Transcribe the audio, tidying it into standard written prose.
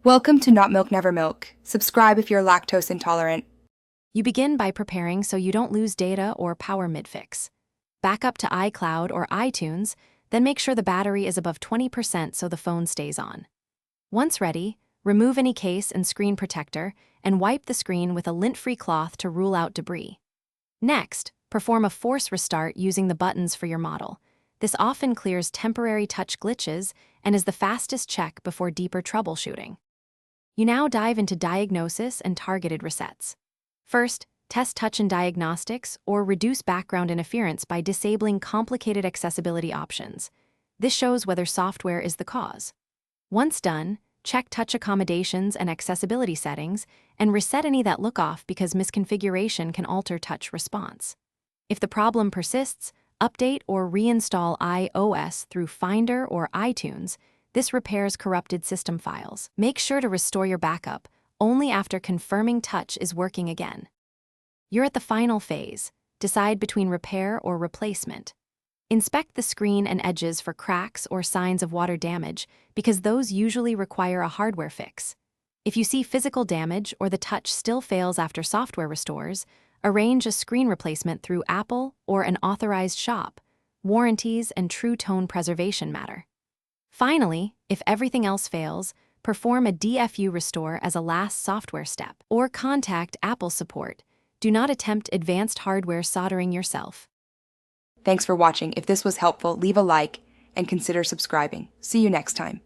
Welcome to Not Milk Never Milk. Subscribe if you're lactose intolerant. You begin by preparing so you don't lose data or power mid-fix. Back up to iCloud or iTunes, then make sure the battery is above 20% so the phone stays on. Once ready, remove any case and screen protector and wipe the screen with a lint-free cloth to rule out debris. Next, perform a force restart using the buttons for your model. This often clears temporary touch glitches and is the fastest check before deeper troubleshooting. You now dive into diagnosis and targeted resets. First, test touch and diagnostics or reduce background interference by disabling complicated accessibility options. This shows whether software is the cause. Once done, check touch accommodations and accessibility settings and reset any that look off because misconfiguration can alter touch response. If the problem persists, update or reinstall iOS through Finder or iTunes. This repairs corrupted system files. Make sure to restore your backup only after confirming touch is working again. You're at the final phase. Decide between repair or replacement. Inspect the screen and edges for cracks or signs of water damage because those usually require a hardware fix. If you see physical damage or the touch still fails after software restores, arrange a screen replacement through Apple or an authorized shop. Warranties and true tone preservation matter. Finally, if everything else fails, perform a DFU restore as a last software step, or contact Apple support. Do not attempt advanced hardware soldering yourself. Thanks for watching. If this was helpful, leave a like and consider subscribing. See you next time.